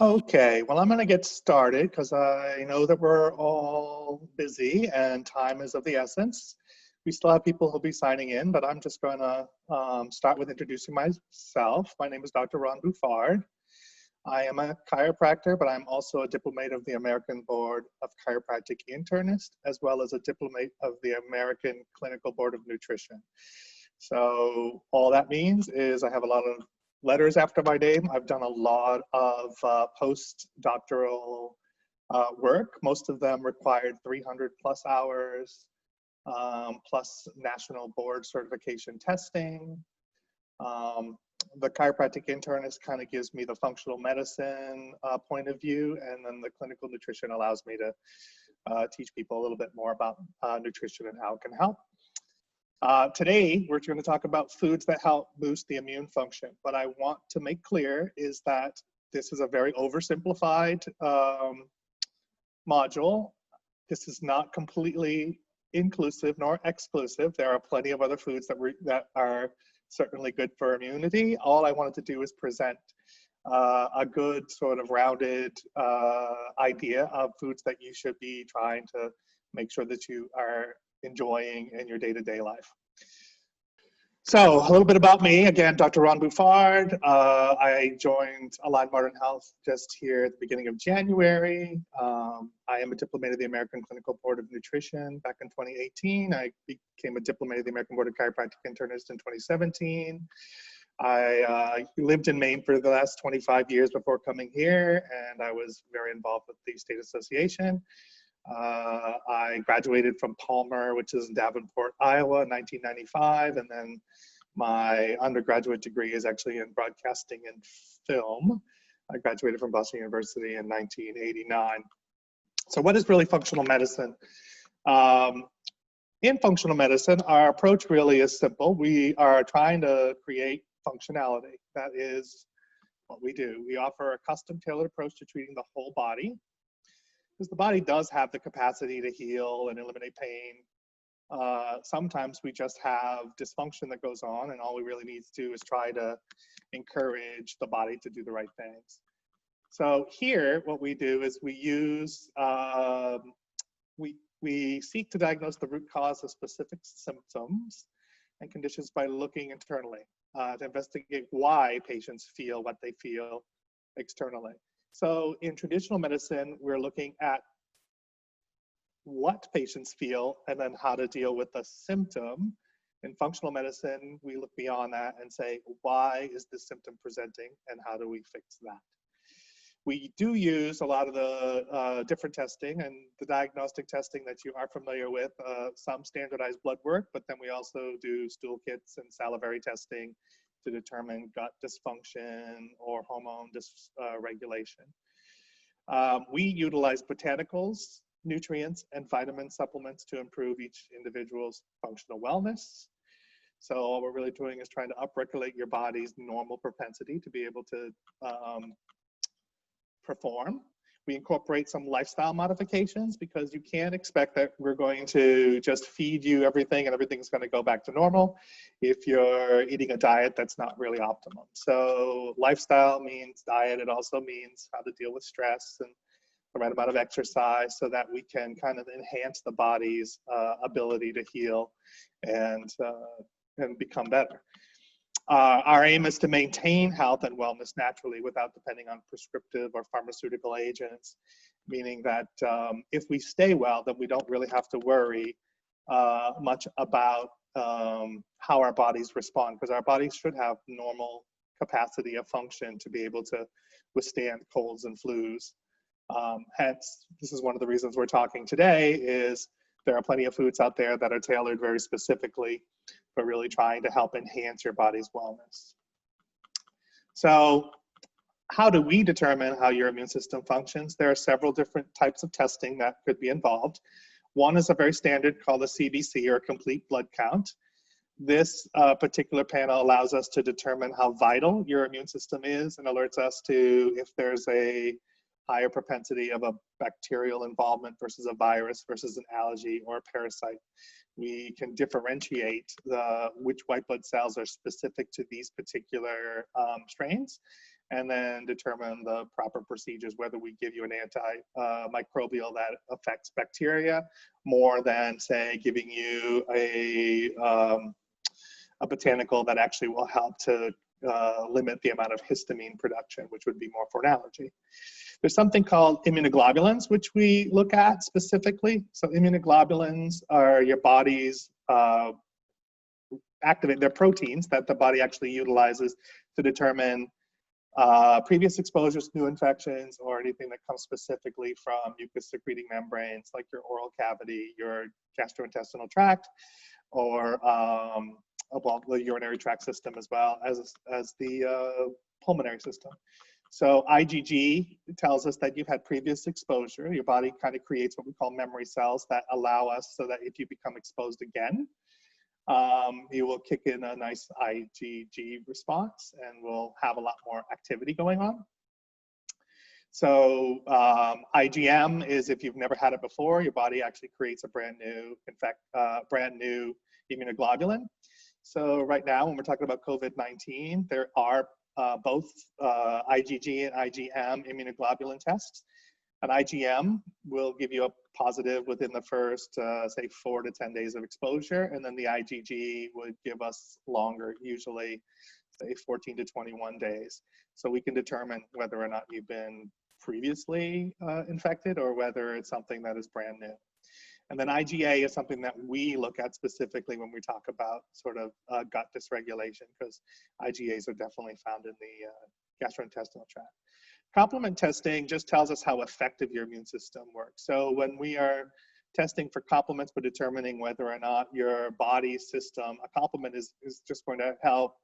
Okay, well, I'm going to get started because I know that we're all busy and time is of the essence. We still have people who'll be signing in, but I'm just going to start with introducing myself. My name is Dr. Ron Bufard. I am a chiropractor, but I'm also a diplomate of the American Board of Chiropractic Internists, as well as a diplomate of the American Clinical Board of Nutrition. So all that means is I have a lot of letters after my name. I've done a lot of postdoctoral work. Most of them required 300 plus hours, plus national board certification testing. The chiropractic internist kind of gives me the functional medicine point of view, and then the clinical nutrition allows me to teach people a little bit more about nutrition and how it can help. Today, we're going to talk about foods that help boost the immune function. What I want to make clear is that this is a very oversimplified module. This is not completely inclusive nor exclusive. There are plenty of other foods that are certainly good for immunity. All I wanted to do is present a good sort of rounded idea of foods that you should be trying to make sure that you are enjoying in your day-to-day life. So a little bit about me. Again, Dr. Ron Bufard. I joined Align Modern Health just here at the beginning of January. I am a diplomate of the American Clinical Board of Nutrition back in 2018. I became a diplomate of the American Board of Chiropractic Internists in 2017. I lived in Maine for the last 25 years before coming here, and I was very involved with the state association. I graduated from Palmer, which is in Davenport, Iowa, in 1995, and then my undergraduate degree is actually in broadcasting and film. I graduated from Boston University in 1989. So what is really functional medicine? In functional medicine, our approach really is simple. We are trying to create functionality. That is what we do. We offer a custom-tailored approach to treating the whole body, because the body does have the capacity to heal and eliminate pain. Sometimes we just have dysfunction that goes on, and all we really need to do is try to encourage the body to do the right things. So here, what we do is we use, we seek to diagnose the root cause of specific symptoms and conditions by looking internally to investigate why patients feel what they feel externally. So in traditional medicine, we're looking at what patients feel and then how to deal with the symptom. In functional medicine, we look beyond that and say, why is this symptom presenting and how do we fix that? We do use a lot of the different testing and the diagnostic testing that you are familiar with, some standardized blood work, but then we also do stool kits and salivary testing to determine gut dysfunction or hormone dysregulation. We utilize botanicals, nutrients, and vitamin supplements to improve each individual's functional wellness. So all we're really doing is trying to upregulate your body's normal propensity to be able to perform. We incorporate some lifestyle modifications because you can't expect that we're going to just feed you everything and everything's going to go back to normal if you're eating a diet that's not really optimum. So lifestyle means diet. It also means how to deal with stress and the right amount of exercise so that we can kind of enhance the body's ability to heal and become better. Our aim is to maintain health and wellness naturally without depending on prescriptive or pharmaceutical agents, meaning that if we stay well, then we don't really have to worry much about how our bodies respond, because our bodies should have normal capacity of function to be able to withstand colds and flus. Hence, this is one of the reasons we're talking today is there are plenty of foods out there that are tailored very specifically for really trying to help enhance your body's wellness. So how do we determine how your immune system functions? There are several different types of testing that could be involved. One is a very standard called a CBC, or a complete blood count. This particular panel allows us to determine how vital your immune system is and alerts us to if there's a higher propensity of a bacterial involvement versus a virus versus an allergy or a parasite. We can differentiate which white blood cells are specific to these particular strains, and then determine the proper procedures, whether we give you an antimicrobial that affects bacteria more than, say, giving you a botanical that actually will help to limit the amount of histamine production, which would be more for an allergy. There's something called immunoglobulins, which we look at specifically. So immunoglobulins are your body's they're proteins that the body actually utilizes to determine previous exposures, new infections, or anything that comes specifically from mucus secreting membranes like your oral cavity, your gastrointestinal tract, or well, the urinary tract system, as well as the pulmonary system. So IgG tells us that you've had previous exposure. Your body kind of creates what we call memory cells that allow us so that if you become exposed again, you will kick in a nice IgG response and we'll have a lot more activity going on. So IgM is if you've never had it before, your body actually creates a brand new immunoglobulin. So right now, when we're talking about COVID-19, there are both IgG and IgM immunoglobulin tests. An IgM will give you a positive within the first, say, 4 to 10 days of exposure, and then the IgG would give us longer, usually, say, 14 to 21 days. So we can determine whether or not you've been previously infected or whether it's something that is brand new. And then IgA is something that we look at specifically when we talk about sort of gut dysregulation, because IgAs are definitely found in the gastrointestinal tract. Complement testing just tells us how effective your immune system works. So when we are testing for complements, but determining whether or not your body system, a complement is just going to help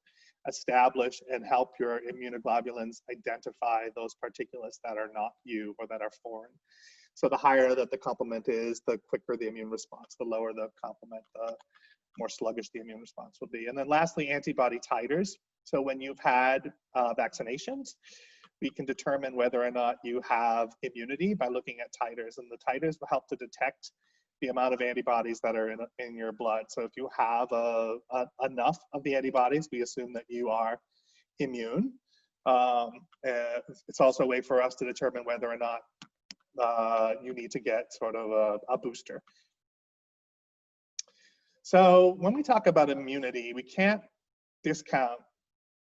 establish and help your immunoglobulins identify those particulates that are not you or that are foreign. So the higher that the complement is, the quicker the immune response. The lower the complement, the more sluggish the immune response will be. And then lastly, antibody titers. So when you've had vaccinations, we can determine whether or not you have immunity by looking at titers. And the titers will help to detect the amount of antibodies that are in your blood. So if you have enough of the antibodies, we assume that you are immune. It's also a way for us to determine whether or not you need to get sort of a booster. So when we talk about immunity, we can't discount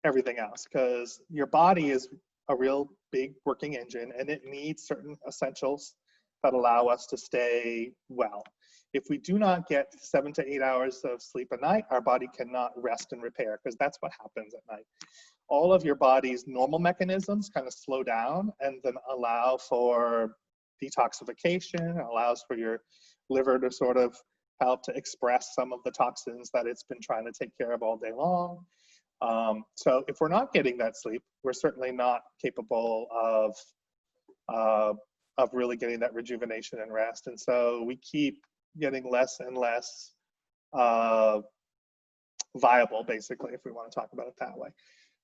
everything else, because your body is a real big working engine and it needs certain essentials that allow us to stay well. If we do not get 7 to 8 hours of sleep a night, our body cannot rest and repair, because that's what happens at night. All of your body's normal mechanisms kind of slow down and then allow for detoxification, allows for your liver to sort of help to express some of the toxins that it's been trying to take care of all day long. So if we're not getting that sleep, we're certainly not capable of really getting that rejuvenation and rest. And so we keep getting less and less viable, basically, if we want to talk about it that way.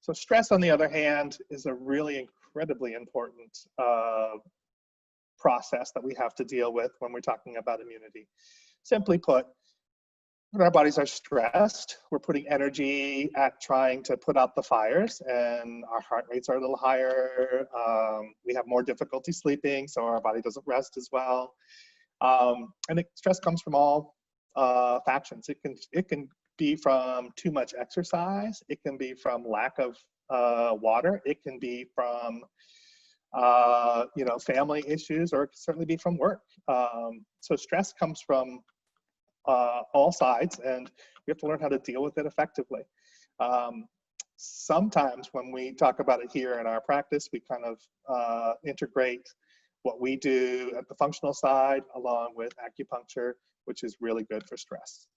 So stress, on the other hand, is a really incredibly important process that we have to deal with when we're talking about immunity. Simply put, when our bodies are stressed, we're putting energy at trying to put out the fires, and our heart rates are a little higher. We have more difficulty sleeping, so our body doesn't rest as well. And stress comes from all factions. It can be from too much exercise. It can be from lack of water. It can be from family issues, or it can certainly be from work. So stress comes from all sides, and we have to learn how to deal with it effectively. Sometimes when we talk about it here in our practice, we kind of integrate what we do at the functional side along with acupuncture, which is really good for stress.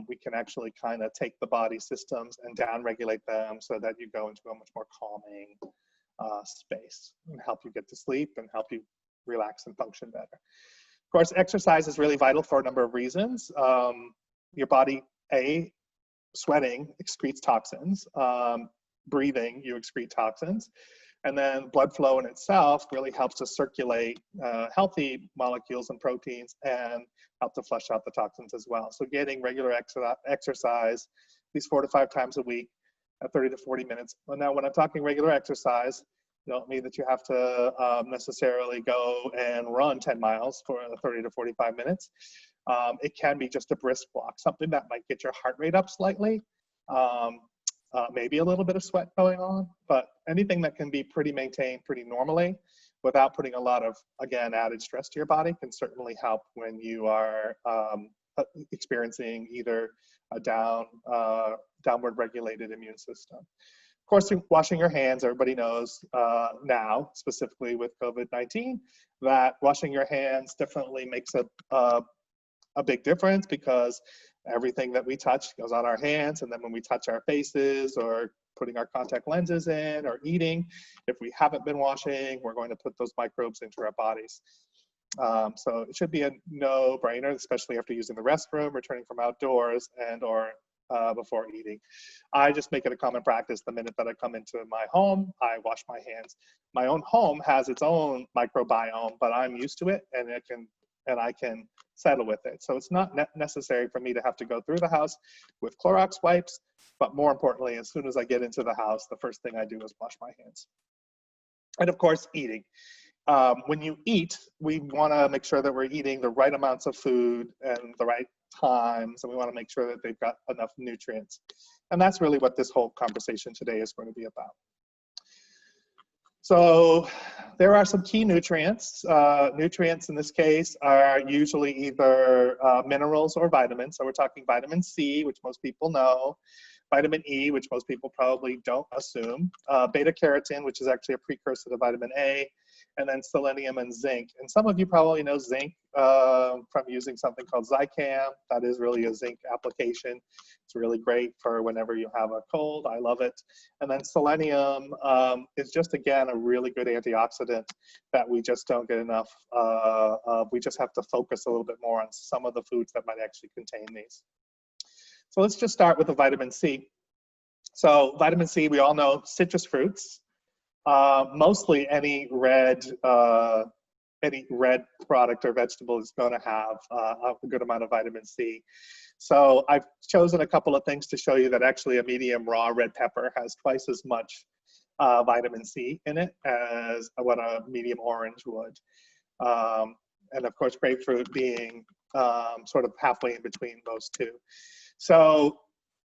We can actually kind of take the body systems and downregulate them so that you go into a much more calming space and help you get to sleep and help you relax and function better. Of course, exercise is really vital for a number of reasons. Your body, sweating excretes toxins. Breathing, you excrete toxins. And then blood flow in itself really helps to circulate healthy molecules and proteins and help to flush out the toxins as well. So getting regular exercise, at least 4 to 5 times a week, at 30 to 40 minutes. Well, now when I'm talking regular exercise, don't mean that you have to necessarily go and run 10 miles for 30 to 45 minutes. It can be just a brisk walk, something that might get your heart rate up slightly, maybe a little bit of sweat going on, but anything that can be maintained pretty normally without putting a lot of, again, added stress to your body can certainly help when you are experiencing either a downward regulated immune system. Of course, washing your hands, everybody knows now, specifically with COVID-19, that washing your hands definitely makes a big difference, because everything that we touch goes on our hands, and then when we touch our faces or putting our contact lenses in or eating, if we haven't been washing, we're going to put those microbes into our bodies. So it should be a no-brainer, especially after using the restroom, returning from outdoors, and or before eating. I just make it a common practice the minute that I come into my home, I wash my hands. My own home has its own microbiome, but I'm used to it, and I can settle with it. So it's not necessary for me to have to go through the house with Clorox wipes, but more importantly, as soon as I get into the house, the first thing I do is wash my hands. And of course, eating. When you eat, we want to make sure that we're eating the right amounts of food and the right times, and we want to make sure that they've got enough nutrients. And that's really what this whole conversation today is going to be about. So there are some key nutrients. Nutrients in this case are usually either minerals or vitamins. So we're talking vitamin C, which most people know, vitamin E, which most people probably don't assume, beta-carotene, which is actually a precursor to vitamin A, and then selenium and zinc. And some of you probably know zinc from using something called Zicam. That is really a zinc application. It's really great for whenever you have a cold. I love it. And then selenium is just, again, a really good antioxidant that we just don't get enough of. We just have to focus a little bit more on some of the foods that might actually contain these. So let's just start with the vitamin C. So vitamin C, we all know citrus fruits. Mostly any red product or vegetable is going to have a good amount of vitamin C. So I've chosen a couple of things to show you that actually a medium raw red pepper has twice as much vitamin C in it as what a medium orange would. And of course, grapefruit being sort of halfway in between those two. So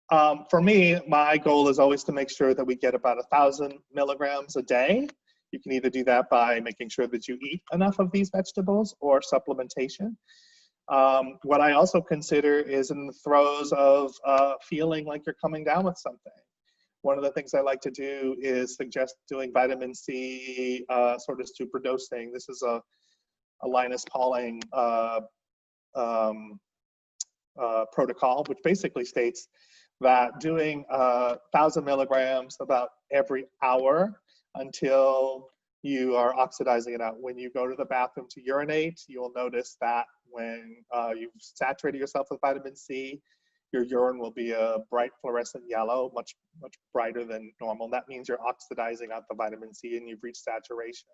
for me, my goal is always to make sure that we get about 1,000 milligrams a day. You can either do that by making sure that you eat enough of these vegetables or supplementation. What I also consider is in the throes of feeling like you're coming down with something. One of the things I like to do is suggest doing vitamin C sort of superdosing. This is a Linus Pauling protocol, which basically states that doing 1,000 milligrams about every hour until you are oxidizing it out. When you go to the bathroom to urinate, you'll notice that when you've saturated yourself with vitamin C, your urine will be a bright fluorescent yellow, much brighter than normal. That means you're oxidizing out the vitamin C and you've reached saturation.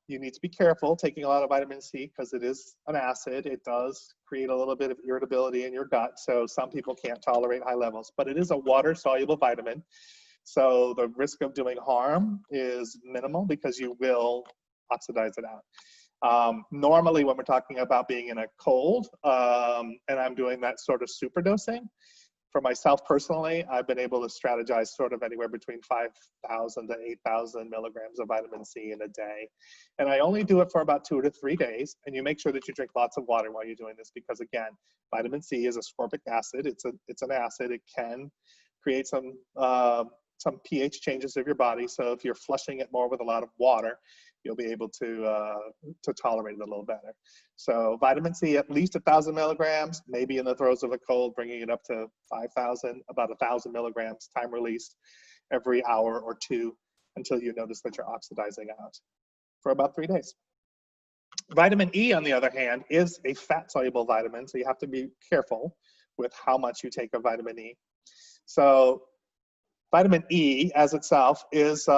You need to be careful taking a lot of vitamin C because it is an acid. It does create a little bit of irritability in your gut, so some people can't tolerate high levels, but it is a water-soluble vitamin. So the risk of doing harm is minimal because you will oxidize it out. Normally when we're talking about being in a cold, and I'm doing that sort of superdosing, for myself personally, I've been able to strategize sort of anywhere between 5,000 to 8,000 milligrams of vitamin C in a day. And I only do it for about 2 to 3 days. And you make sure that you drink lots of water while you're doing this because, again, vitamin C is ascorbic acid. It's an acid. It can create some pH changes of your body. So if you're flushing it more with a lot of water, you'll be able to tolerate it a little better. So vitamin C, at least 1,000 milligrams, maybe in the throes of a cold, bringing it up to 5,000, about 1,000 milligrams, time released every hour or two until you notice that you're oxidizing out for about 3 days. Vitamin E, on the other hand, is a fat-soluble vitamin, so you have to be careful with how much you take of vitamin E. So vitamin E as itself is,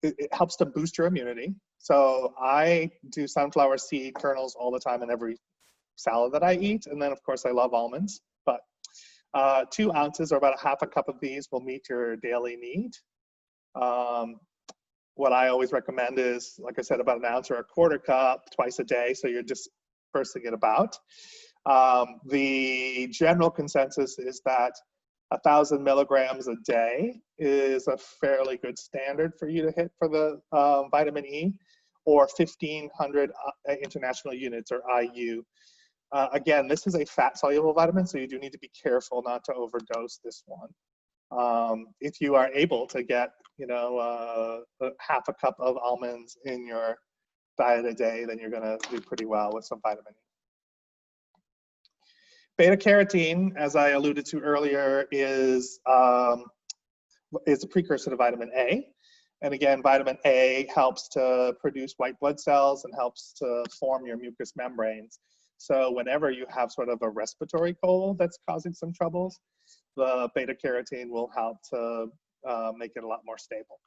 it helps to boost your immunity. So I do sunflower seed kernels all the time in every salad that I eat. And then of course I love almonds, but 2 ounces or about a half a cup of these will meet your daily need. What I always recommend is, like I said, about an ounce or a quarter cup twice a day, so you're dispersing it about. The general consensus is that 1,000 milligrams a day is a fairly good standard for you to hit for the vitamin E, or 1,500 international units, or IU. Again, this is a fat-soluble vitamin, so you do need to be careful not to overdose this one. If you are able to get, you know, half a cup of almonds in your diet a day, then you're going to do pretty well with some vitamin E. Beta-carotene, as I alluded to earlier, is a precursor to vitamin A. And again, vitamin A helps to produce white blood cells and helps to form your mucous membranes. So whenever you have sort of a respiratory cold that's causing some troubles, the beta-carotene will help to make it a lot more stable.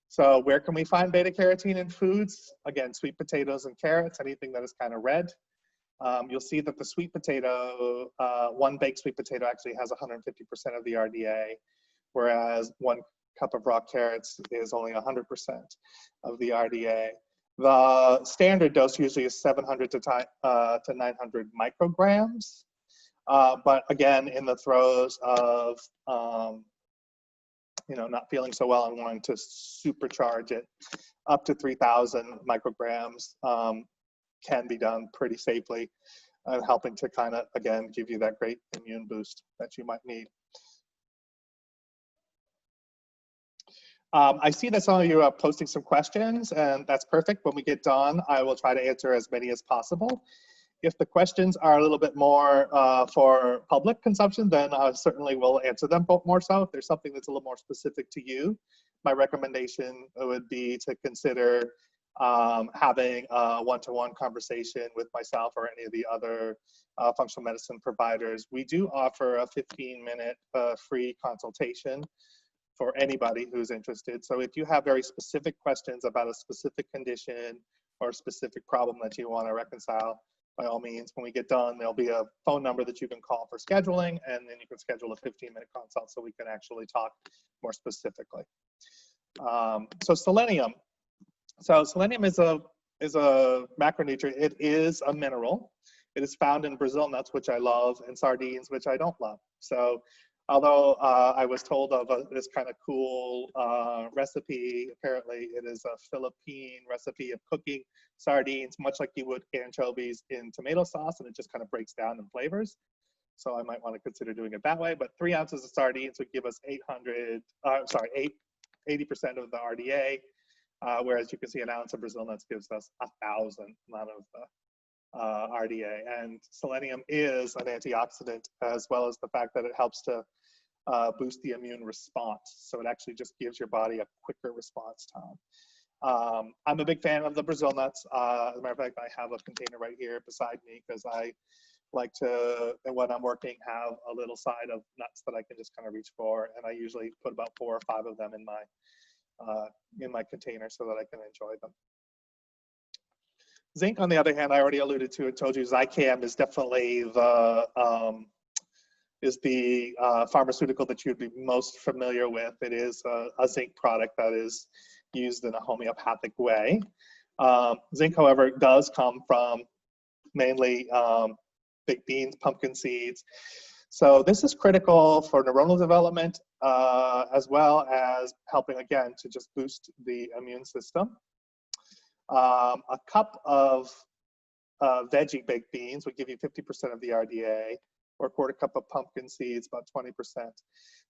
So where can we find beta-carotene in foods? Again, sweet potatoes and carrots, anything that is kind of red. You'll see that the sweet potato, one baked sweet potato actually has 150% of the RDA, whereas 1 cup of raw carrots is only 100% of the RDA. The standard dose usually is 700 to 900 micrograms. But again, in the throes of you know, not feeling so well and wanting to supercharge it, up to 3,000 micrograms can be done pretty safely, helping to kind of, again, give you that great immune boost that you might need. I see that some of you are posting some questions, and that's perfect. When we get done, I will try to answer as many as possible. If the questions are a little bit more for public consumption, then I certainly will answer them more so. If there's something that's a little more specific to you, my recommendation would be to consider having a one-to-one conversation with myself or any of the other functional medicine providers. We do offer a 15-minute free consultation for anybody who's interested. So if you have very specific questions about a specific condition or a specific problem that you want to reconcile, by all means, when we get done, there'll be a phone number that you can call for scheduling, and then you can schedule a 15-minute consult so we can actually talk more specifically. So selenium. So selenium is a macronutrient. It is a mineral. It is found in Brazil nuts, which I love, and sardines, which I don't love. So although I was told of this kind of cool recipe, apparently it is a Philippine recipe of cooking sardines, much like you would anchovies in tomato sauce, and it just kind of breaks down in flavors. So I might want to consider doing it that way. But 3 ounces of sardines would give us 80% of the RDA, whereas you can see an ounce of Brazil nuts gives us 1,000 amount of the RDA. And selenium is an antioxidant, as well as the fact that it helps to boost the immune response. So it actually just gives your body a quicker response time. I'm a big fan of the Brazil nuts. As a matter of fact, I have a container right here beside me because I like to, when I'm working, have a little side of nuts that I can just kind of reach for. And I usually put about 4 or 5 of them in my container so that I can enjoy them. Zinc, on the other hand, I already alluded to it, told you Zicam is definitely the pharmaceutical that you'd be most familiar with. It is a zinc product that is used in a homeopathic way. Zinc, however, does come from mainly baked beans, pumpkin seeds. So this is critical for neuronal development, as well as helping, again, to just boost the immune system. A cup of veggie baked beans would give you 50% of the RDA, or a quarter cup of pumpkin seeds, about 20%.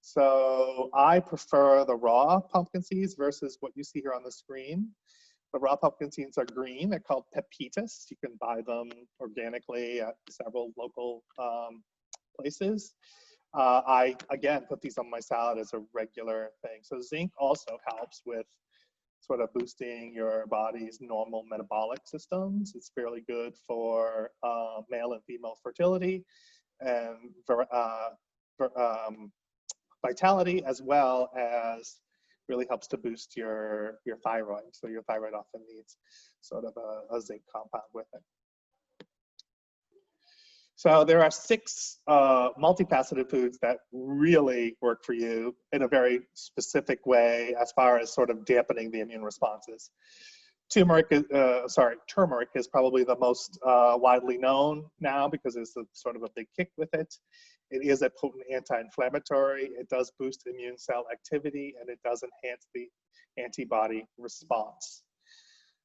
So I prefer the raw pumpkin seeds versus what you see here on the screen. The raw pumpkin seeds are green. They're called pepitas. You can buy them organically at several local places. I, again, put these on my salad as a regular thing. So zinc also helps with sort of boosting your body's normal metabolic systems. It's fairly good for male and female fertility and vitality, as well as really helps to boost your thyroid. So your thyroid often needs sort of a zinc compound with it. So there are 6 multifaceted foods that really work for you in a very specific way as far as sort of dampening the immune responses. Turmeric is probably the most widely known now because it's sort of a big kick with it. It is a potent anti-inflammatory. It does boost immune cell activity, and it does enhance the antibody response.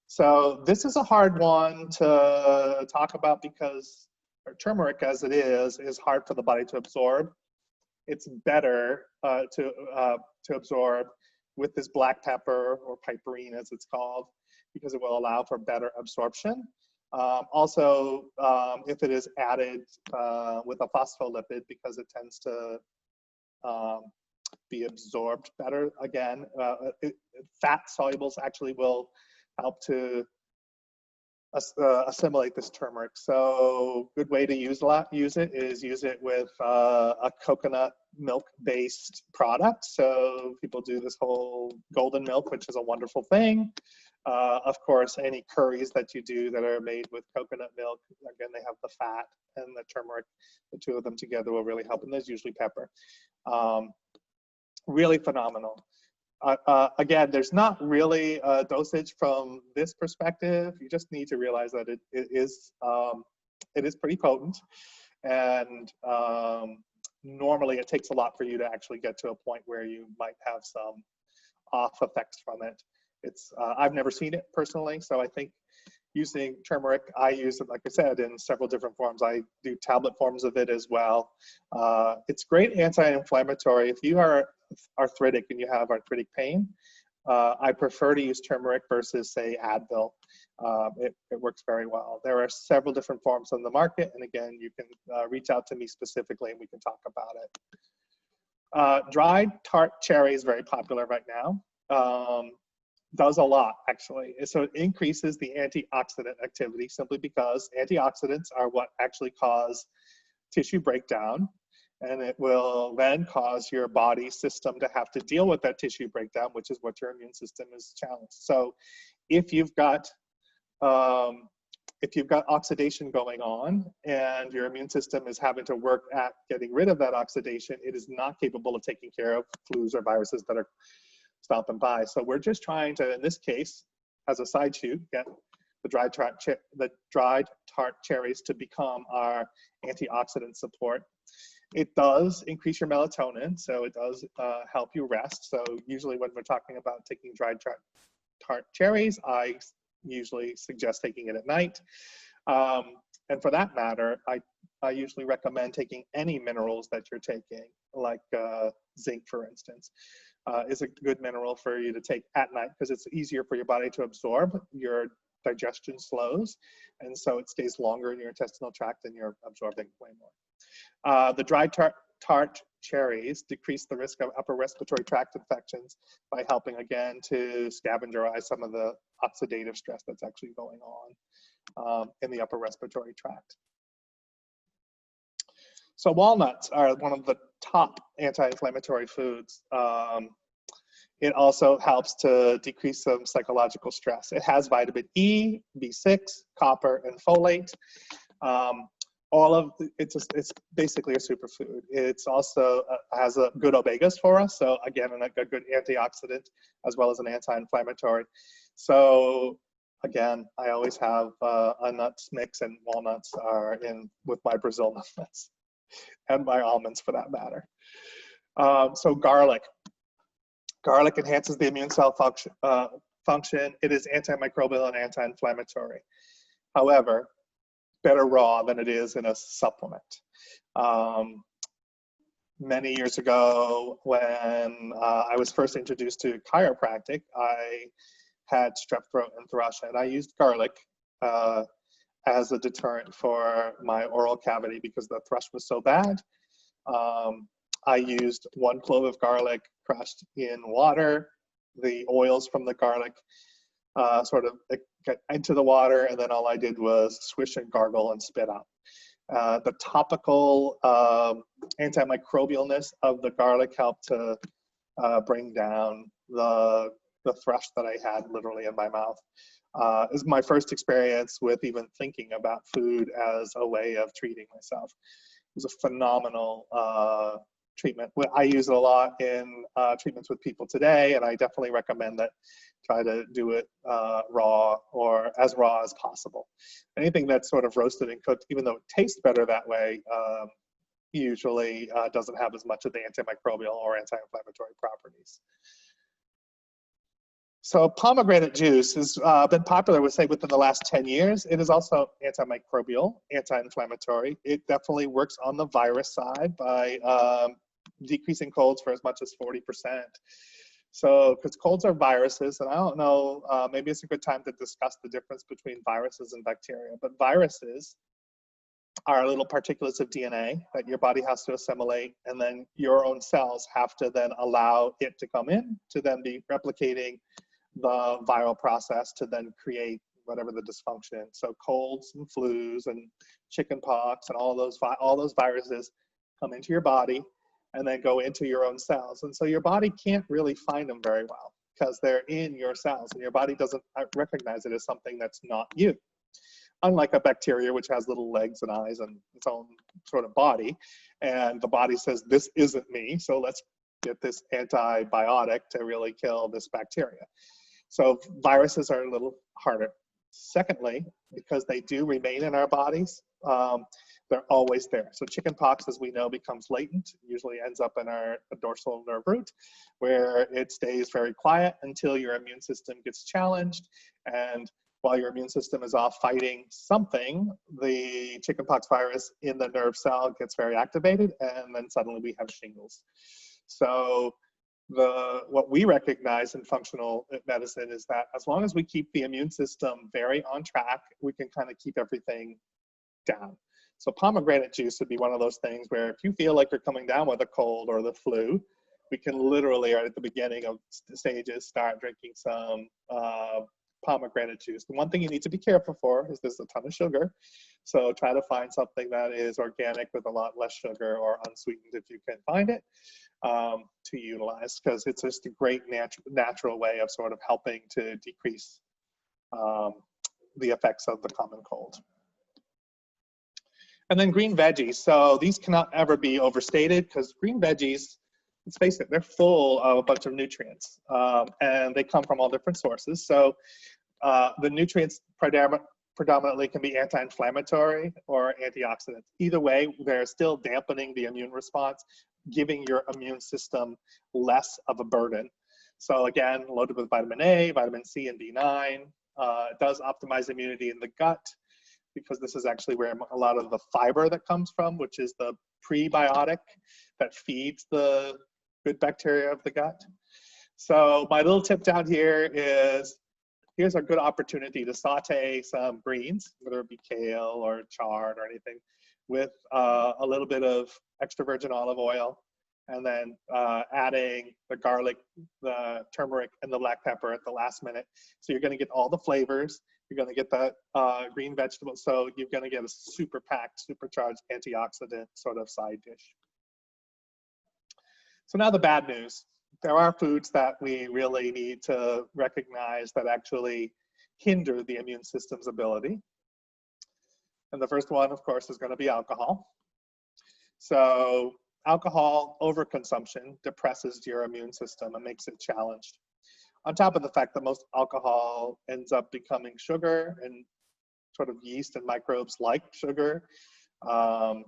So this is a hard one to talk about because turmeric, as it is hard for the body to absorb. It's better to absorb with this black pepper, or piperine as it's called, because it will allow for better absorption. Also, if it is added with a phospholipid, because it tends to be absorbed better. Again, fat solubles actually will help to assimilate this turmeric. So good way to use it is use it with a coconut milk-based product. So people do this whole golden milk, which is a wonderful thing. Of course, any curries that you do that are made with coconut milk, again, they have the fat and the turmeric. The two of them together will really help, and there's usually pepper. Really phenomenal. Again, there's not really a dosage from this perspective. You just need to realize that it is pretty potent, and normally it takes a lot for you to actually get to a point where you might have some off effects from it. I've never seen it personally, so I think using turmeric, I use it, like I said, in several different forms. I do tablet forms of it as well. It's great anti-inflammatory. If you are arthritic and you have arthritic pain, I prefer to use turmeric versus, say, Advil. It works very well. There are several different forms on the market, and again, you can reach out to me specifically and we can talk about it. Dried tart cherry is very popular right now. Does a lot, actually. So it increases the antioxidant activity simply because antioxidants are what actually cause tissue breakdown, and it will then cause your body system to have to deal with that tissue breakdown, which is what your immune system is challenged. So if you've got oxidation going on and your immune system is having to work at getting rid of that oxidation, it is not capable of taking care of flus or viruses that are stomping by. So we're just trying to, in this case, as a side shoot, get the dried tart cherries to become our antioxidant support. It does increase your melatonin, so it does help you rest. So usually when we're talking about taking dried tart cherries, I usually suggest taking it at night. And for that matter, I usually recommend taking any minerals that you're taking, like zinc, for instance. Is a good mineral for you to take at night because it's easier for your body to absorb. Your digestion slows, and so it stays longer in your intestinal tract and you're absorbing way more. The dried tart cherries decrease the risk of upper respiratory tract infections by helping, again, to scavengerize some of the oxidative stress that's actually going on in the upper respiratory tract. So walnuts are one of the top anti-inflammatory foods. It also helps to decrease some psychological stress. It has vitamin E, B6, copper, and folate. It's basically a superfood. It's also has a good omegas for us. So again, a good antioxidant as well as an anti-inflammatory. So again, I always have a nuts mix, and walnuts are in with my Brazil nuts. And my almonds, for that matter. So garlic. Garlic enhances the immune cell function. It is antimicrobial and anti-inflammatory. However, better raw than it is in a supplement. Many years ago, when I was first introduced to chiropractic, I had strep throat and thrush, and I used garlic as a deterrent for my oral cavity because the thrush was so bad. I used 1 clove of garlic crushed in water. The oils from the garlic sort of get into the water, and then all I did was swish and gargle and spit out. The topical antimicrobialness of the garlic helped to bring down the thrush that I had literally in my mouth. is my first experience with even thinking about food as a way of treating myself. It was a phenomenal treatment. I use it a lot in treatments with people today, and I definitely recommend that try to do it raw or as raw as possible. Anything that's sort of roasted and cooked, even though it tastes better that way, usually doesn't have as much of the antimicrobial or anti-inflammatory properties. So pomegranate juice has been popular, we say, within the last 10 years. It is also antimicrobial, anti-inflammatory. It definitely works on the virus side by decreasing colds for as much as 40%. So, because colds are viruses, and I don't know, maybe it's a good time to discuss the difference between viruses and bacteria, but viruses are little particulates of DNA that your body has to assimilate, and then your own cells have to then allow it to come in to then be replicating the viral process to then create whatever the dysfunction. So colds and flus and chicken pox and all those viruses come into your body and then go into your own cells. And so your body can't really find them very well because they're in your cells, and your body doesn't recognize it as something that's not you. Unlike a bacteria, which has little legs and eyes and its own sort of body, and the body says, this isn't me, so let's get this antibiotic to really kill this bacteria. So viruses are a little harder. Secondly, because they do remain in our bodies, they're always there. So chickenpox, as we know, becomes latent, usually ends up in our dorsal nerve root, where it stays very quiet until your immune system gets challenged. And while your immune system is off fighting something, the chickenpox virus in the nerve cell gets very activated, and then suddenly we have shingles. So what we recognize in functional medicine is that as long as we keep the immune system very on track, we can kind of keep everything down. So pomegranate juice would be one of those things where if you feel like you're coming down with a cold or the flu, we can literally, right at the beginning of the stages, start drinking some pomegranate juice. The one thing you need to be careful for is there's a ton of sugar. So try to find something that is organic with a lot less sugar or unsweetened if you can find it to utilize, because it's just a great natural way of sort of helping to decrease the effects of the common cold. And then green veggies. So these cannot ever be overstated because green veggies, let's face it, they're full of a bunch of nutrients and they come from all different sources. So the nutrients predominantly can be anti-inflammatory or antioxidants. Either way, they're still dampening the immune response, giving your immune system less of a burden. So again, loaded with vitamin A, vitamin C, and B9. It does optimize immunity in the gut, because this is actually where a lot of the fiber that comes from, which is the prebiotic that feeds the good bacteria of the gut. So my little tip down here is, here's a good opportunity to saute some greens, whether it be kale or chard or anything, with a little bit of extra virgin olive oil, and then adding the garlic, the turmeric, and the black pepper at the last minute. So you're gonna get all the flavors. You're going to get that green vegetable, so you're going to get a super packed, supercharged antioxidant sort of side dish. So now the bad news. There are foods that we really need to recognize that actually hinder the immune system's ability. And the first one, of course, is going to be alcohol. So alcohol overconsumption depresses your immune system and makes it challenged. On top of the fact that most alcohol ends up becoming sugar, and sort of yeast and microbes like sugar.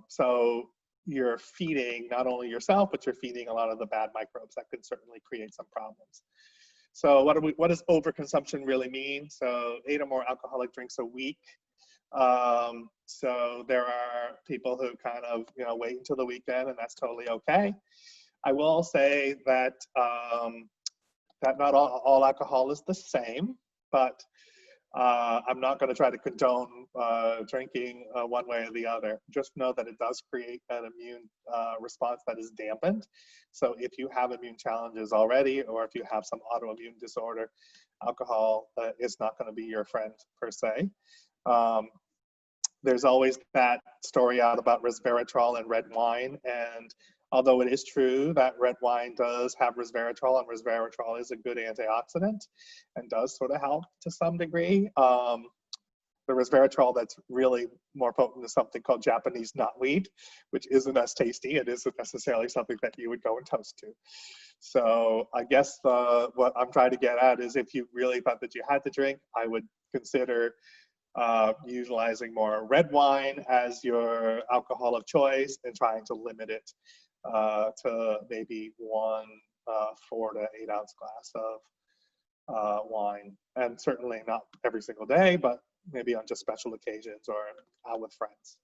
So you're feeding not only yourself, but you're feeding a lot of the bad microbes that can certainly create some problems. So what does overconsumption really mean? So 8 or more alcoholic drinks a week. So there are people who kind of wait until the weekend, and that's totally okay. I will say that that not all alcohol is the same, but I'm not going to try to condone drinking one way or the other. Just know that it does create an immune response that is dampened. So if you have immune challenges already, or if you have some autoimmune disorder, alcohol is not going to be your friend per se. there's always that story out about resveratrol and red wine. And although it is true that red wine does have resveratrol, and resveratrol is a good antioxidant and does sort of help to some degree, the resveratrol that's really more potent is something called Japanese knotweed, which isn't as tasty. It isn't necessarily something that you would go and toast to. So I guess what I'm trying to get at is, if you really thought that you had to drink, I would consider utilizing more red wine as your alcohol of choice, and trying to limit it to maybe one 4 to 8 ounce glass of wine. And certainly not every single day, but maybe on just special occasions or out with friends.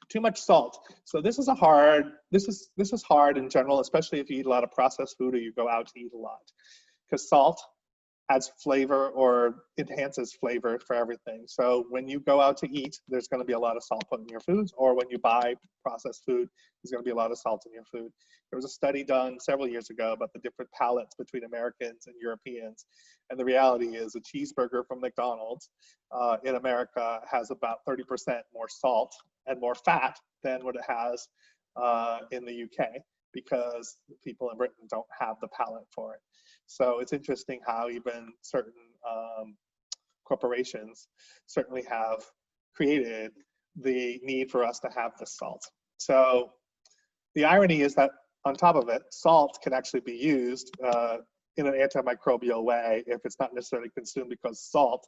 Too much salt. So this is hard in general, especially if you eat a lot of processed food or you go out to eat a lot, because salt adds flavor or enhances flavor for everything. So when you go out to eat, there's going to be a lot of salt put in your foods, or when you buy processed food, there's going to be a lot of salt in your food. There was a study done several years ago about the different palates between Americans and Europeans. And the reality is, a cheeseburger from McDonald's in America has about 30% more salt and more fat than what it has in the UK, because people in Britain don't have the palate for it. So it's interesting how even certain corporations certainly have created the need for us to have this salt. So the irony is that on top of it, salt can actually be used in an antimicrobial way if it's not necessarily consumed, because salt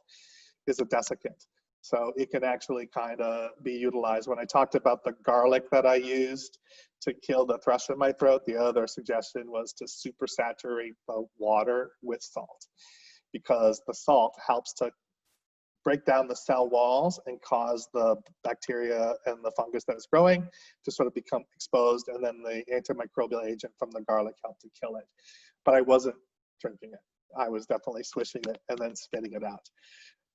is a desiccant. So it can actually kind of be utilized. When I talked about the garlic that I used to kill the thrush in my throat, the other suggestion was to supersaturate the water with salt, because the salt helps to break down the cell walls and cause the bacteria and the fungus that is growing to sort of become exposed, and then the antimicrobial agent from the garlic helped to kill it. But I wasn't drinking it. I was definitely swishing it and then spitting it out.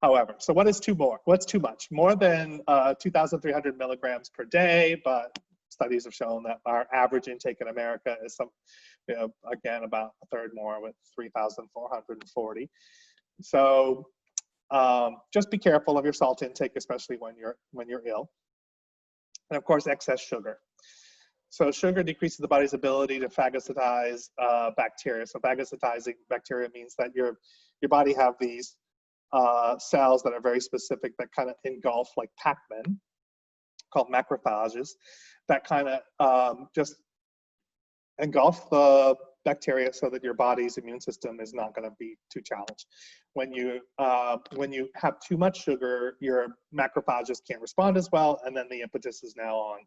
However, so what's too much? More than 2,300 milligrams per day, but studies have shown that our average intake in America is again, about a third more, with 3,440. So just be careful of your salt intake, especially when you're ill. And of course, excess sugar. So sugar decreases the body's ability to phagocytize bacteria. So phagocytizing bacteria means that your body have these cells that are very specific, that kind of engulf, like Pac-Man, called macrophages, that kind of just engulf the bacteria so that your body's immune system is not going to be too challenged. When you have too much sugar, your macrophages can't respond as well, and then the impetus is now on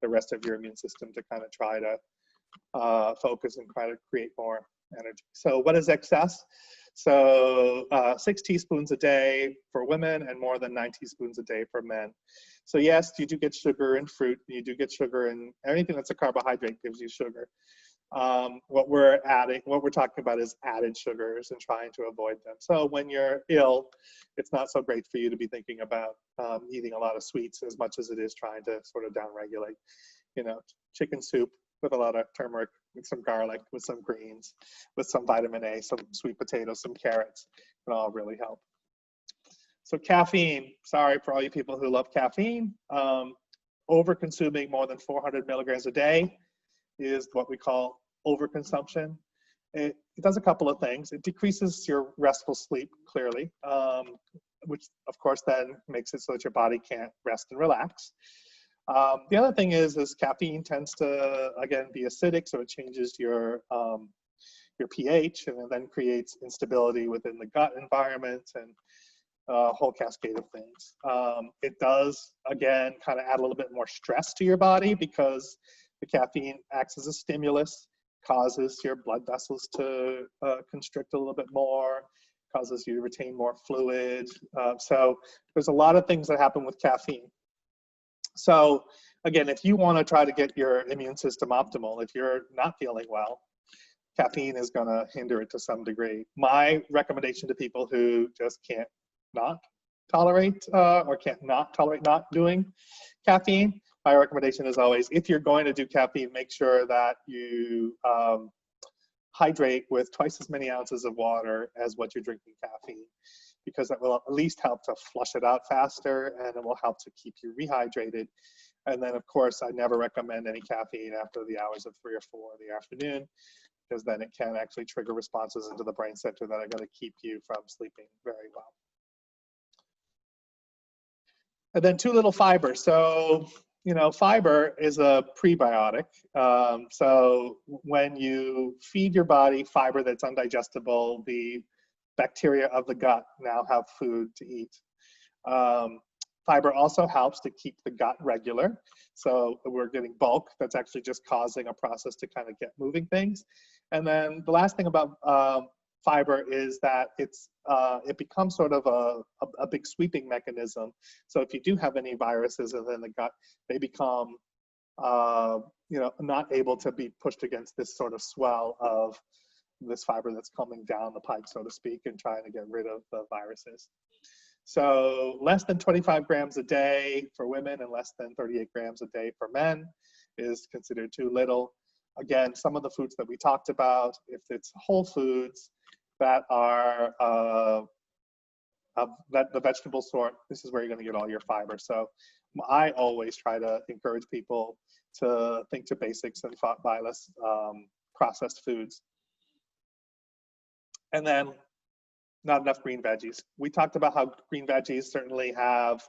the rest of your immune system to kind of try to focus and try to create more energy. So what is excess? So 6 teaspoons a day for women, and more than 9 teaspoons a day for men. So yes, you do get sugar in fruit. You do get sugar in anything that's a carbohydrate, gives you sugar. What we're talking about is added sugars and trying to avoid them. So when you're ill, it's not so great for you to be thinking about eating a lot of sweets as much as it is trying to sort of downregulate. Chicken soup with a lot of turmeric, with some garlic, with some greens, with some vitamin A, some sweet potatoes, some carrots, can all really help. So caffeine, sorry for all you people who love caffeine. Over-consuming more than 400 milligrams a day is what we call overconsumption. It does a couple of things. It decreases your restful sleep, clearly, which of course then makes it so that your body can't rest and relax. The other thing is caffeine tends to, again, be acidic, so it changes your pH, and then creates instability within the gut environment and a whole cascade of things. It does, again, kind of add a little bit more stress to your body, because the caffeine acts as a stimulus, causes your blood vessels to constrict a little bit more, causes you to retain more fluid. So there's a lot of things that happen with caffeine. So again, if you want to try to get your immune system optimal, if you're not feeling well, caffeine is going to hinder it to some degree. My recommendation to people who just can't not tolerate or can't not tolerate not doing caffeine, my recommendation is always, if you're going to do caffeine, make sure that you hydrate with twice as many ounces of water as what you're drinking caffeine. because it will at least help to flush it out faster, and it will help to keep you rehydrated. And then, of course, I never recommend any caffeine after the hours of 3 or 4 in the afternoon, because then it can actually trigger responses into the brain center that are going to keep you from sleeping very well. And then too little fiber. So, you know, fiber is a prebiotic. So when you feed your body fiber that's undigestible, the bacteria of the gut now have food to eat. Fiber also helps to keep the gut regular. So we're getting bulk that's actually just causing a process to kind of get moving things. And then the last thing about fiber is that it becomes sort of a big sweeping mechanism. So if you do have any viruses within the gut, they become you know, not able to be pushed against this sort of swell of this fiber that's coming down the pipe, so to speak, and trying to get rid of the viruses. So less than 25 grams a day for women and less than 38 grams a day for men is considered too little. Again, some of the foods that we talked about, if it's whole foods that are that the vegetable sort, this is where you're going to get all your fiber. So I always try to encourage people to think to basics and buy less processed foods. And then not enough green veggies. We talked about how green veggies certainly have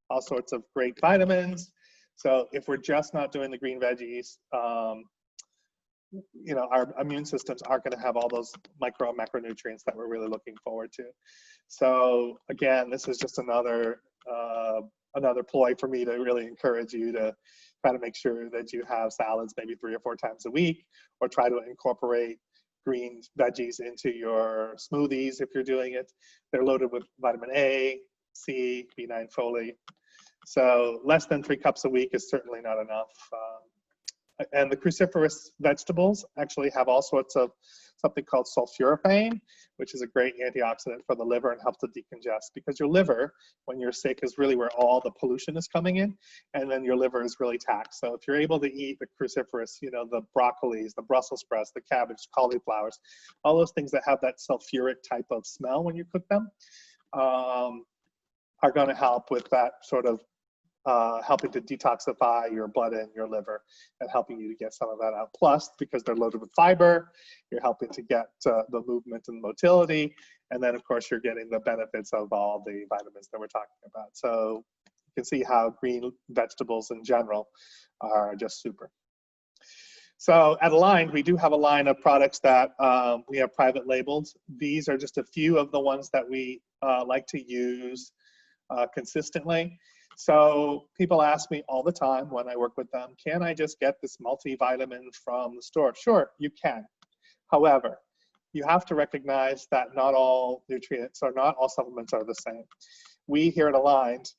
all sorts of great vitamins. So if we're just not doing the green veggies, you know, our immune systems aren't going to have all those micro and macronutrients that we're really looking forward to. So again, this is just another ploy for me to really encourage you to try to make sure that you have salads maybe 3 or 4 times a week, or try to incorporate green veggies into your smoothies if you're doing it. They're loaded with vitamin A, C, B9 folate. So less than 3 cups a week is certainly not enough. And the cruciferous vegetables actually have all sorts of something called sulforaphane, which is a great antioxidant for the liver and helps to decongest, because your liver, when you're sick, is really where all the pollution is coming in, and then your liver is really taxed. So if you're able to eat the cruciferous, you know, the broccolis, the Brussels sprouts, the cabbage, cauliflowers, all those things that have that sulfuric type of smell when you cook them, are going to help with that sort of helping to detoxify your blood and your liver and helping you to get some of that out. Plus, because they're loaded with fiber, you're helping to get the movement and motility. And then, of course, you're getting the benefits of all the vitamins that we're talking about. So you can see how green vegetables in general are just super. So at Aligned, we do have a line of products that we have private labeled. These are just a few of the ones that we like to use consistently. So people ask me all the time when I work with them, can I just get this multivitamin from the store? Sure, you can. However, you have to recognize that not all nutrients or not all supplements are the same. We here at Aligned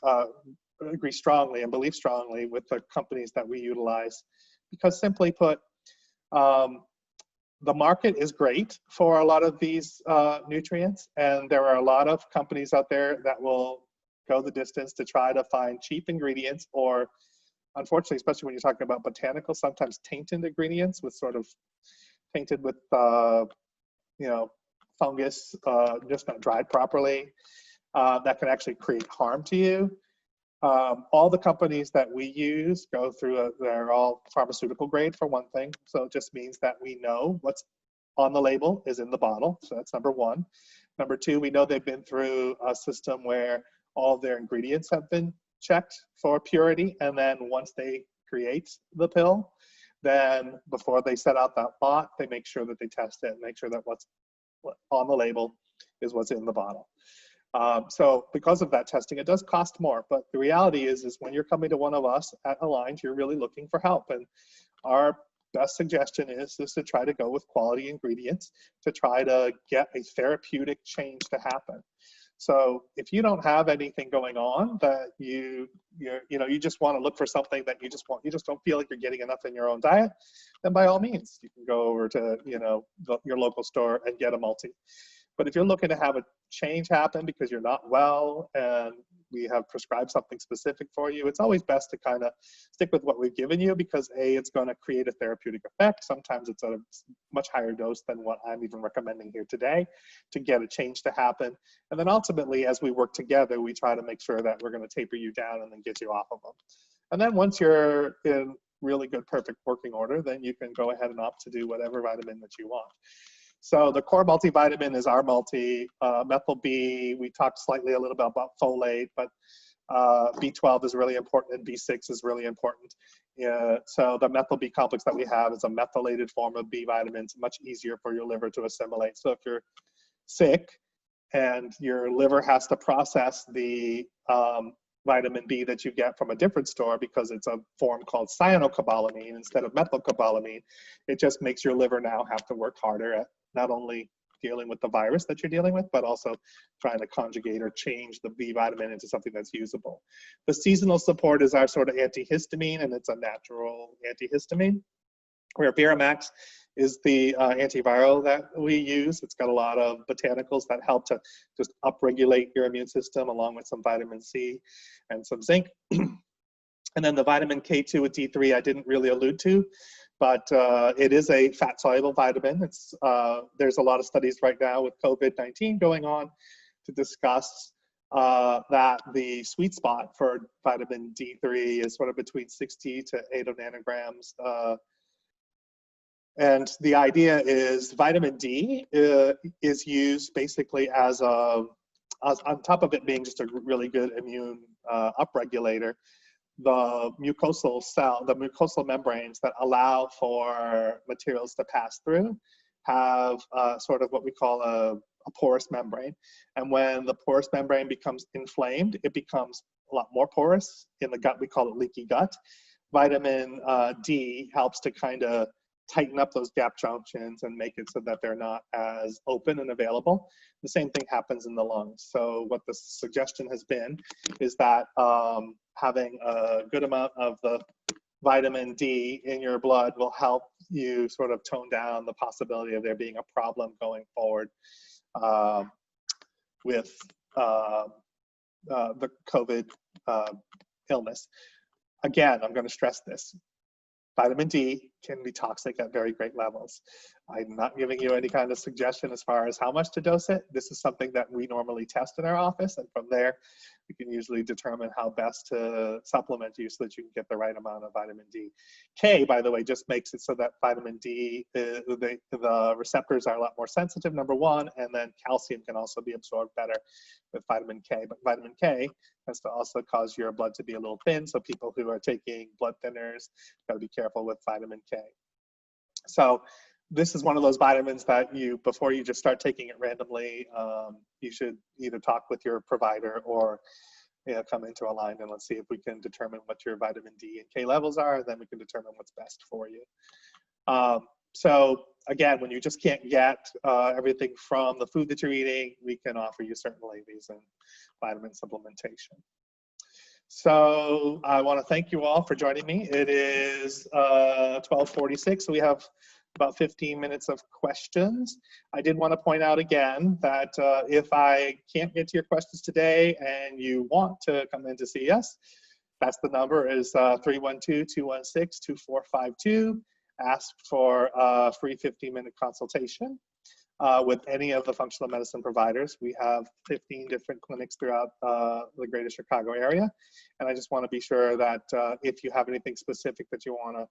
agree strongly and believe strongly with the companies that we utilize, because simply put, the market is great for a lot of these nutrients, and there are a lot of companies out there that will go the distance to try to find cheap ingredients, or unfortunately, especially when you're talking about botanical, sometimes tainted ingredients with sort of tainted with, you know, fungus, just not dried properly, that can actually create harm to you. All the companies that we use go through, they're all pharmaceutical grade for one thing. So it just means that we know what's on the label is in the bottle. So that's number one. Number two, we know they've been through a system where all of their ingredients have been checked for purity. And then once they create the pill, then before they set out that lot, they make sure that they test it and make sure that what's on the label is what's in the bottle. So because of that testing, it does cost more. But the reality is when you're coming to one of us at Aligned, you're really looking for help. And our best suggestion is to try to go with quality ingredients to try to get a therapeutic change to happen. So if you don't have anything going on that you just want to look for something that you just don't feel like you're getting enough in your own diet, then by all means you can go over to your local store and get a multi. But if you're looking to have a change happen because you're not well and we have prescribed something specific for you, it's always best to kind of stick with what we've given you, because A, it's going to create a therapeutic effect. Sometimes it's a much higher dose than what I'm even recommending here today to get a change to happen. And then ultimately, as we work together, we try to make sure that we're going to taper you down and then get you off of them. And then once you're in really good, perfect working order, then you can go ahead and opt to do whatever vitamin that you want. So the core multivitamin is our multi. Methyl B, we talked slightly a little bit about folate, but B12 is really important and B6 is really important. So the methyl B complex that we have is a methylated form of B vitamins, much easier for your liver to assimilate. So if you're sick and your liver has to process the vitamin B that you get from a different store because it's a form called cyanocobalamin instead of methylcobalamin, it just makes your liver now have to work harder at not only dealing with the virus that you're dealing with, but also trying to conjugate or change the B vitamin into something that's usable. The seasonal support is our sort of antihistamine, and it's a natural antihistamine, where Viramax is the antiviral that we use. It's got a lot of botanicals that help to just upregulate your immune system, along with some vitamin C and some zinc. And then the vitamin K2 with D3 I didn't really allude to, but it is a fat-soluble vitamin. It's, there's a lot of studies right now with COVID-19 going on to discuss that the sweet spot for vitamin D3 is sort of between 60 to 80 nanograms. And the idea is vitamin D is used basically as a, on top of it being just a really good immune upregulator, the mucosal membranes that allow for materials to pass through have sort of what we call a porous membrane. And when the porous membrane becomes inflamed, it becomes a lot more porous. In the gut, we call it leaky gut. Vitamin D helps to kind of tighten up those gap junctions and make it so that they're not as open and available. The same thing happens in the lungs. So what the suggestion has been is that having a good amount of the vitamin D in your blood will help you sort of tone down the possibility of there being a problem going forward with the COVID illness. Again, I'm going to stress this. Vitamin D can be toxic at very great levels. I'm not giving you any kind of suggestion as far as how much to dose it. This is something that we normally test in our office, and from there, we can usually determine how best to supplement you so that you can get the right amount of vitamin D. K, by the way, just makes it so that vitamin D, the receptors are a lot more sensitive, number one, and then calcium can also be absorbed better with vitamin K. But vitamin K has to also cause your blood to be a little thin, so people who are taking blood thinners got to be careful with vitamin K. So this is one of those vitamins that you, before you just start taking it randomly, you should either talk with your provider or come into alignment, and let's see if we can determine what your vitamin D and K levels are, and then we can determine what's best for you. So again, when you just can't get everything from the food that you're eating, we can offer you certainly these in vitamin supplementation. So I want to thank you all for joining me. It is 12:46, so we have about 15 minutes of questions. I did want to point out again that if I can't get to your questions today and you want to come in to see us, that's the number, is 312-216-2452. Ask for a free 15-minute consultation with any of the functional medicine providers. We have 15 different clinics throughout the greater Chicago area. And I just want to be sure that if you have anything specific that you want to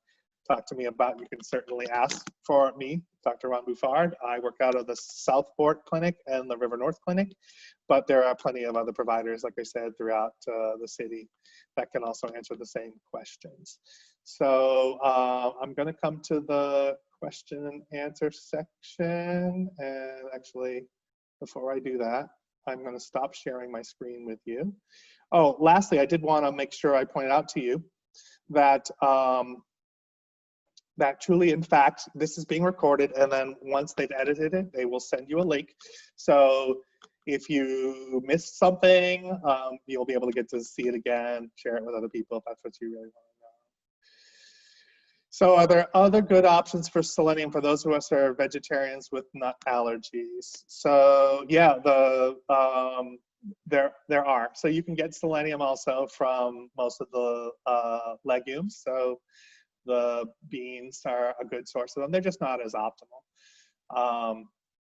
talk to me about, you can certainly ask for me, Dr. Ron Bufard. I work out of the Southport Clinic and the River North Clinic, but there are plenty of other providers, like I said, throughout the city that can also answer the same questions. So I'm going to come to the question and answer section. And actually, before I do that, I'm going to stop sharing my screen with you. Oh, lastly, I did want to make sure I pointed out to you that that truly, in fact, this is being recorded, and then once they've edited it, they will send you a link. So if you missed something, you'll be able to get to see it again, share it with other people if that's what you really want to know. So are there other good options for selenium for those of us who are vegetarians with nut allergies? So yeah, there are. So you can get selenium also from most of the legumes. So the beans are a good source of them. They're just not as optimal.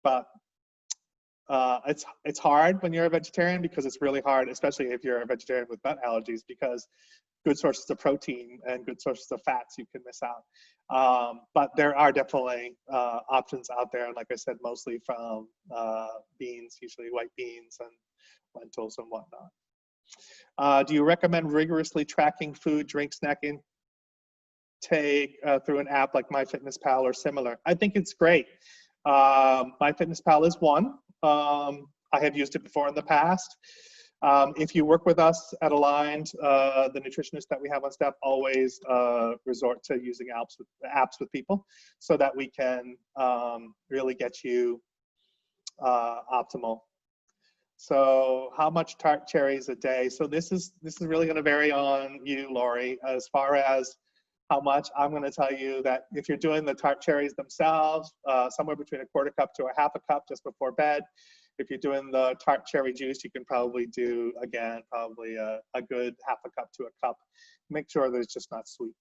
But it's hard when you're a vegetarian, because it's really hard, especially if you're a vegetarian with nut allergies, because good sources of protein and good sources of fats you can miss out. But there are definitely options out there, and like I said, mostly from beans, usually white beans and lentils and whatnot. Do you recommend rigorously tracking food, drink, snack intake through an app like MyFitnessPal or similar? I think it's great. MyFitnessPal is one. I have used it before in the past. If you work with us at Aligned, the nutritionists that we have on staff always resort to using apps with people, so that we can really get you optimal. So how much tart cherries a day? So this is really going to vary on you, Lori. As far as how much, I'm going to tell you that if you're doing the tart cherries themselves, somewhere between a quarter cup to a half a cup just before bed. If you're doing the tart cherry juice, you can probably do, again, probably a good half a cup to a cup. Make sure that it's just not sweetened.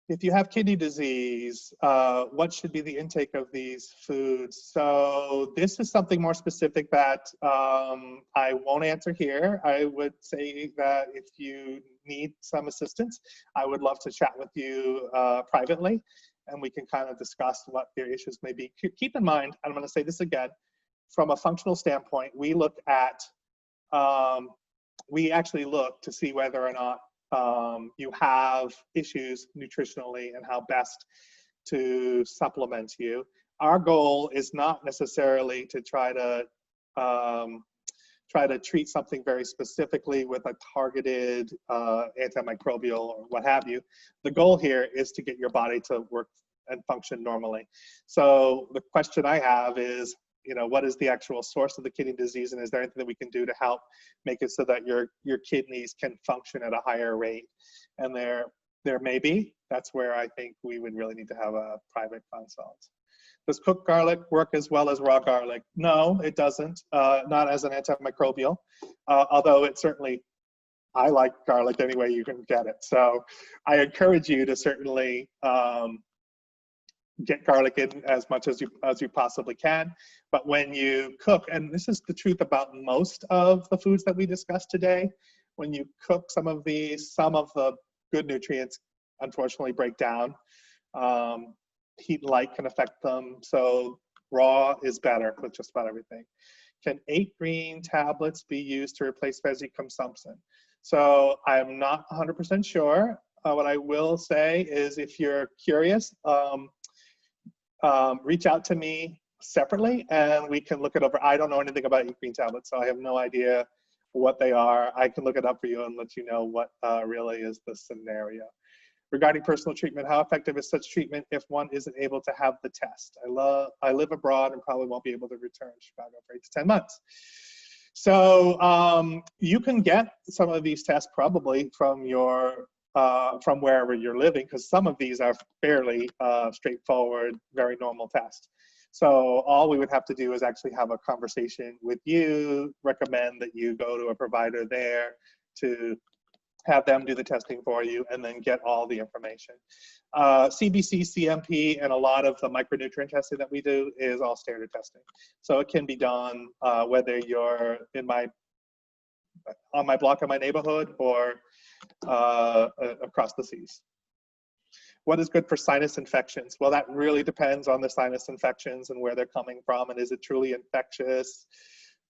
If you have kidney disease, what should be the intake of these foods? So this is something more specific that I won't answer here. I would say that if you need some assistance, I would love to chat with you privately, and we can kind of discuss what your issues may be. Keep in mind, I'm going to say this again, from a functional standpoint, we look at, we actually look to see whether or not you have issues nutritionally and how best to supplement you. Our goal is not necessarily to try to treat something very specifically with a targeted antimicrobial or what have you. The goal here is to get your body to work and function normally. So the question I have is, what is the actual source of the kidney disease, and is there anything that we can do to help make it so that your kidneys can function at a higher rate? And there may be. That's where I think we would really need to have a private consult. Does cooked garlic work as well as raw garlic? No, it doesn't. Not as an antimicrobial, although it certainly, I like garlic any way you can get it. So I encourage you to certainly get garlic in as much as you possibly can. But when you cook, and this is the truth about most of the foods that we discussed today, when you cook some of the good nutrients unfortunately break down. Heat and light can affect them, so raw is better with just about everything. Can 8 green tablets be used to replace veggie consumption? So I'm not 100% sure. What I will say is, if you're curious, reach out to me separately and we can look it over. I don't know anything about 8 green tablets, so I have no idea what they are. I can look it up for you and let you know what really is the scenario. Regarding personal treatment, how effective is such treatment if one isn't able to have the test? I live abroad and probably won't be able to return to Chicago for 8 to 10 months. So you can get some of these tests probably from from wherever you're living, because some of these are fairly straightforward, very normal tests. So all we would have to do is actually have a conversation with you, recommend that you go to a provider there to have them do the testing for you, and then get all the information. CBC, CMP, and a lot of the micronutrient testing that we do is all standard testing. So it can be done whether you're on my block in my neighborhood or across the seas. What is good for sinus infections? Well, that really depends on the sinus infections and where they're coming from, and is it truly infectious?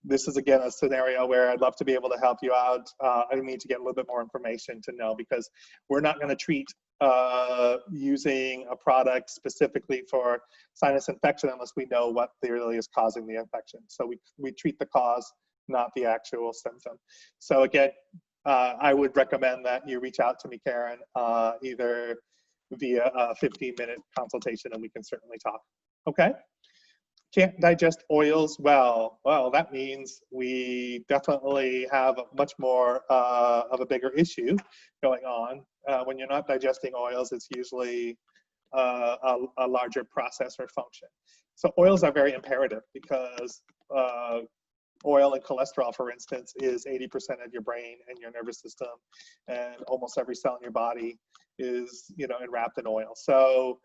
This is, again, a scenario where I'd love to be able to help you out. I need to get a little bit more information to know, because we're not going to treat using a product specifically for sinus infection unless we know what really is causing the infection. So we treat the cause, not the actual symptom. So again, I would recommend that you reach out to me, Karen, either via a 15-minute consultation, and we can certainly talk. Okay? Can't digest oils well. Well, that means we definitely have much more of a bigger issue going on. When you're not digesting oils, it's usually a larger process or function. So oils are very imperative because oil and cholesterol, for instance, is 80% of your brain and your nervous system, and almost every cell in your body is, enwrapped in oil. So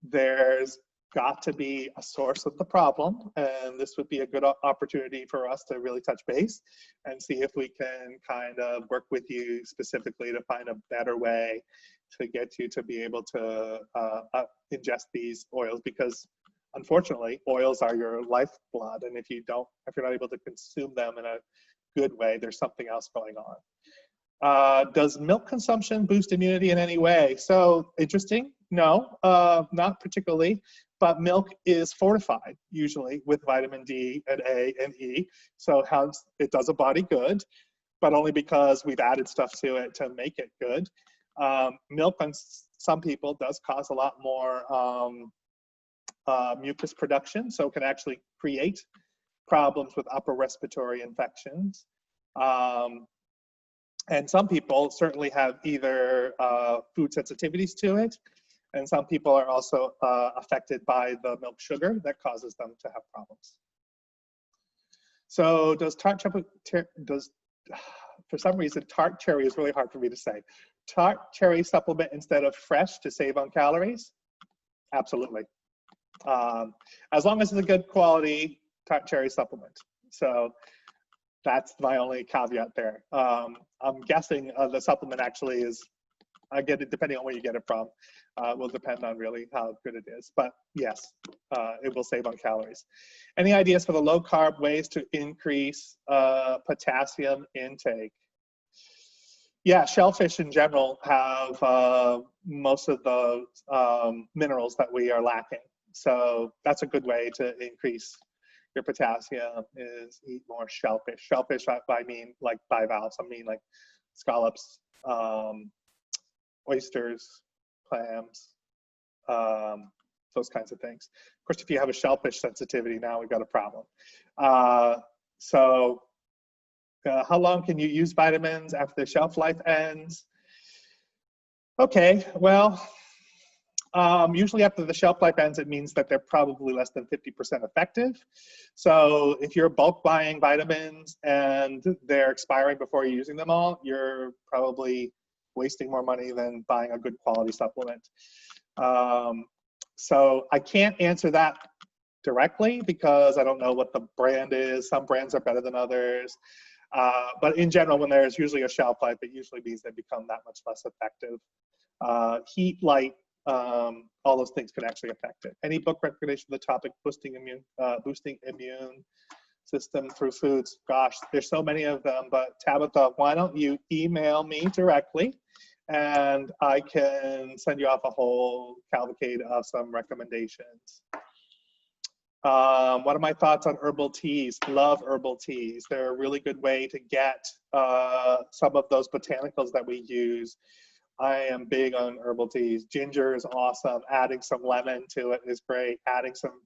there's got to be a source of the problem, and this would be a good opportunity for us to really touch base and see if we can kind of work with you specifically to find a better way to get you to be able to ingest these oils, because unfortunately oils are your lifeblood, and if you're not able to consume them in a good way, there's something else going on. Does milk consumption boost immunity in any way? So interesting. No, not particularly, but milk is fortified usually with vitamin D and A and E, so it does a body good, but only because we've added stuff to it to make it good. Milk on some people does cause a lot more mucus production, so it can actually create problems with upper respiratory infections. And some people certainly have either food sensitivities to it, and some people are also affected by the milk sugar that causes them to have problems. So does Tart for some reason, Tart cherry is really hard for me to say. Tart cherry supplement instead of fresh to save on calories? Absolutely. As long as it's a good quality Tart cherry supplement. So that's my only caveat there. I'm guessing the supplement actually is, I get it depending on where you get it from, will depend on really how good it is. But yes, it will save on calories. Any ideas for the low carb ways to increase potassium intake? Yeah, shellfish in general have most of the minerals that we are lacking. So that's a good way to increase your potassium, is eat more shellfish. Shellfish, I mean like bivalves. I mean like scallops, oysters, clams, those kinds of things. Of course, if you have a shellfish sensitivity, now we've got a problem. How long can you use vitamins after the shelf life ends? Okay, well, usually after the shelf life ends, it means that they're probably less than 50% effective. So if you're bulk buying vitamins and they're expiring before you're using them all, you're probably wasting more money than buying a good quality supplement. So I can't answer that directly because I don't know what the brand is. Some brands are better than others. But in general, when there's usually a shelf life, it usually means they become that much less effective. Heat, light, all those things can actually affect it. Any book recommendation on the topic, boosting immune system through foods? Gosh, there's so many of them, but Tabitha, why don't you email me directly and I can send you off a whole cavalcade of some recommendations. What are my thoughts on herbal teas? Love herbal teas. They're a really good way to get some of those botanicals that we use. I am big on herbal teas. Ginger is awesome. Adding some lemon to it is great. Adding some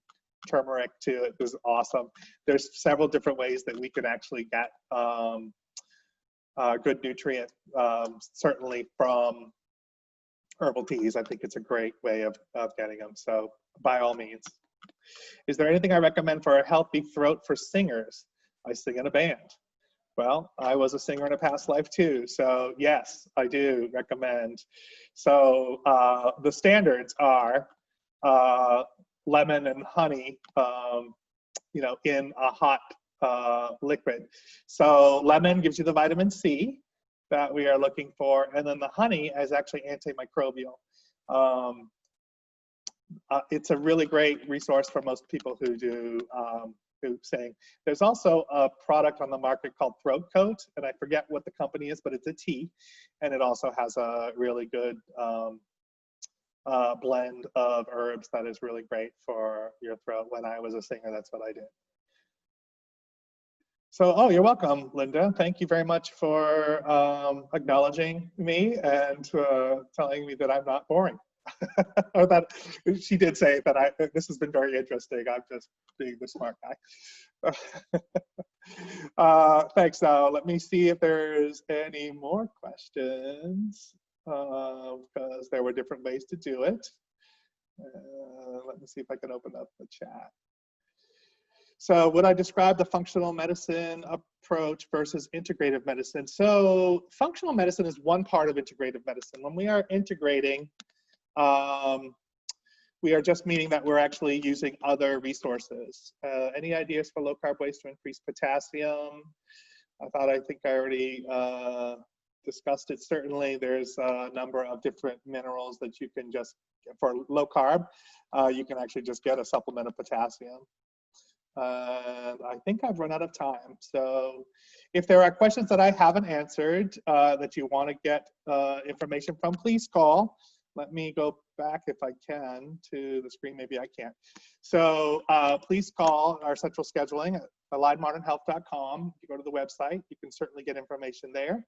turmeric to it is awesome. There's several different ways that we can actually get good nutrient, certainly from herbal teas. I think it's a great way of getting them. So by all means. Is there anything I recommend for a healthy throat for singers? I sing in a band. Well, I was a singer in a past life too. So yes, I do recommend. So the standards are lemon and honey, in a hot liquid. So lemon gives you the vitamin C that we are looking for. And then the honey is actually antimicrobial. It's a really great resource for most people who do who sing. There's also a product on the market called Throat Coat, and I forget what the company is, but it's a tea, and it also has a really good blend of herbs that is really great for your throat. When I was a singer, that's what I did. So, oh, you're welcome, Linda. Thank you very much for acknowledging me and telling me that I'm not boring. or that she did say that this has been very interesting. I'm just being the smart guy. Thanks. Now, let me see if there's any more questions, because there were different ways to do it. Let me see if I can open up the chat. So would I describe the functional medicine approach versus integrative medicine? So functional medicine is one part of integrative medicine. When we are integrating, we are just meaning that we're actually using other resources. Any ideas for low carb ways to increase potassium? I think I already discussed it. Certainly there's a number of different minerals that you can just, for low carb, you can actually just get a supplement of potassium. I think I've run out of time. So if there are questions that I haven't answered that you want to get information from, please call. Let me go back if I can to the screen. Maybe I can't. So please call our central scheduling at alignmodernhealth.com. If you go to the website, you can certainly get information there.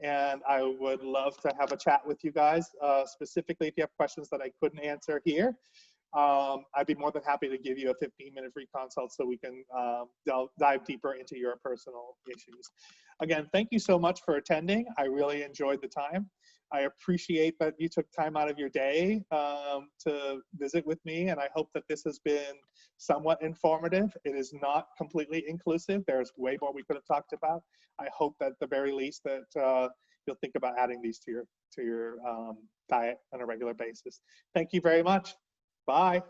And I would love to have a chat with you guys, specifically if you have questions that I couldn't answer here. I'd be more than happy to give you a 15-minute free consult so we can dive deeper into your personal issues. Again, thank you so much for attending. I really enjoyed the time. I appreciate that you took time out of your day to visit with me, and I hope that this has been somewhat informative. It is not completely inclusive. There's way more we could have talked about. I hope that at the very least that you'll think about adding these to your diet on a regular basis. Thank you very much. Bye.